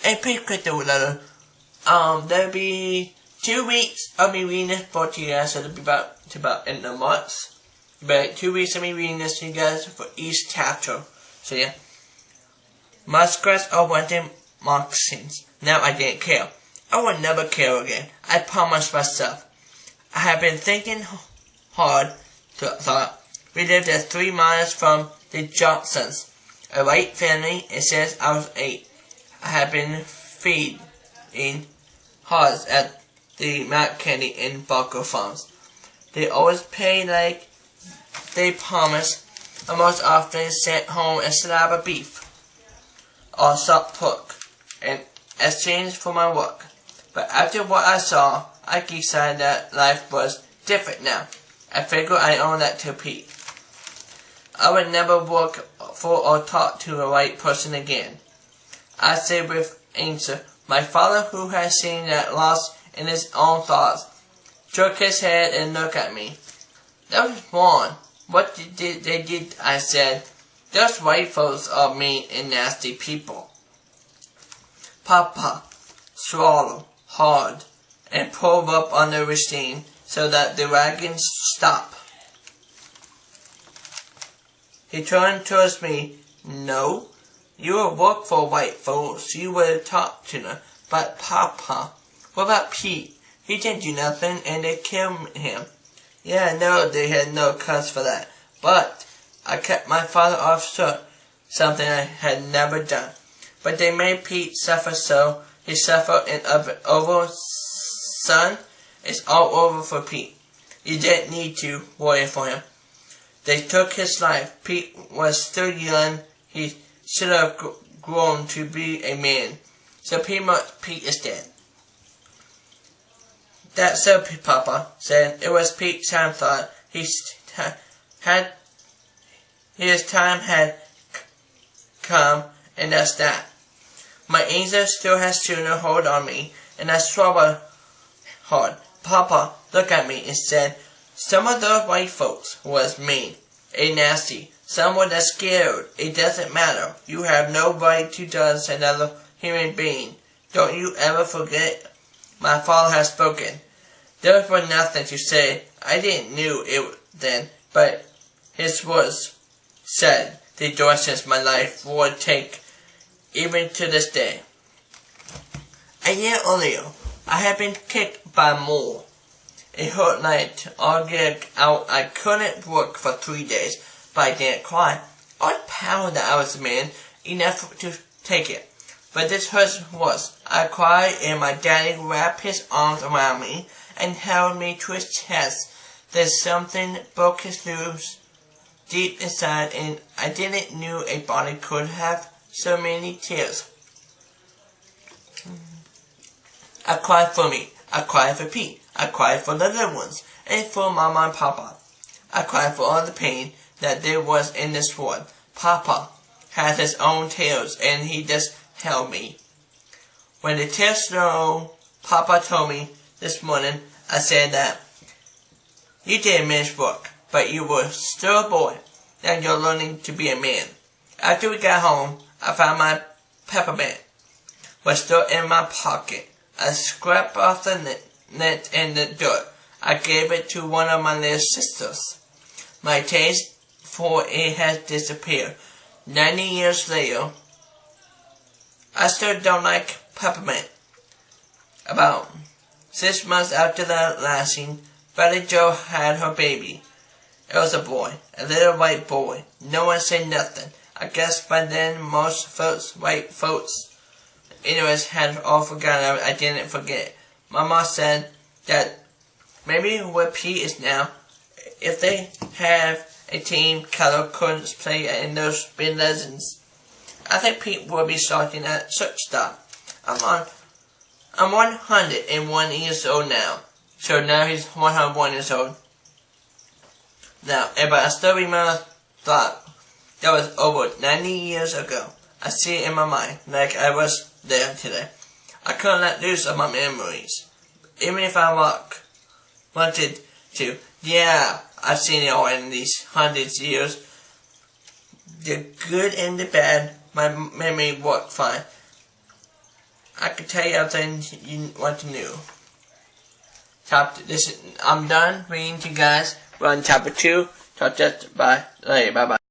A prescriptive letter. There'll be 2 weeks of me reading this book to you guys, so it'll be about in a month. But 2 weeks of me reading this to you guys for each chapter. So yeah. Muskrats are wanted moccasins. Now I didn't care. I will never care again. I promised myself. I have been thinking hard. Thought. We lived at 3 miles from the Johnsons, a white family, and since I was 8. I have been feeding hogs at the Mount Kennedy and Barker farms. They always pay like they promised, and most often sent home a slab of beef or salt pork in exchange for my work. But after what I saw, I decided that life was different now. I figured I owe that to Pete. I would never work for or talk to a white person again. I said with answer. My father, who had seen that lost in his own thoughts, shook his head and looked at me. That was wrong. What they did, I said. Those white folks are mean and nasty people. Papa swallowed hard and pulled up on the machine so that the wagon stopped. He turned towards me. No, you will work for white folks. You will talk to them. But Papa, what about Pete? He didn't do nothing and they killed him. Yeah, no, they had no cause for that. But I kept my father off short, something I had never done. But they made Pete suffer, so he suffered and over. Son, it's all over for Pete. You didn't need to worry for him. They took his life. Pete was still young. He should have grown to be a man. So pretty much Pete is dead. That's so, Papa said. It was Pete's time, thought. His time had come, and that's that. My angel still has sooner hold on me, and I swallowed hard. Papa looked at me and said, some of those white folks was mean, and nasty. Some were that scared. It doesn't matter. You have no right to judge another human being. Don't you ever forget. My father has spoken. There was nothing to say. I didn't knew it then, but his words said the directions my life would take, even to this day. A year earlier, I had been kicked by a mole. It hurt like all get out. I couldn't work for 3 days, but I didn't cry. I was proud that I was a man enough to take it. But this hurt worse. I cried and my daddy wrapped his arms around me and held me to his chest. There's something broke his loose deep inside, and I didn't know a body could have so many tears. I cried for me. I cried for Pete. I cried for the little ones, and for Mama and Papa. I cried for all the pain that there was in this world. Papa has his own tears, and he just held me. When the tears flowed, Papa told me this morning, I said that you did men's work, but you were still a boy. Now you're learning to be a man. After we got home, I found my peppermint was still in my pocket. I scraped off the net and the dirt. I gave it to one of my little sisters. My taste for it has disappeared. 90 years later, I still don't like peppermint. About 6 months after the lashing, Betty Jo had her baby. It was a boy, a little white boy. No one said nothing. I guess by then most folks, white folks, anyways, had all forgotten. I didn't forget. Mama said that maybe where Pete is now, if they have a team, color couldn't play in those big legends. I think Pete will be starting at such stuff. I'm 101 years old now. So now he's 101 years old. Now, but I still remember thought that was over 90 years ago. I see it in my mind, like I was there today. I couldn't let loose of my memories. Even if I wanted to. Yeah, I've seen it all in these hundreds of years. The good and the bad, my memory worked fine. I can tell you everything you want to know. I'm done reading to you guys. We're on chapter 2. Talk to you later. Bye bye.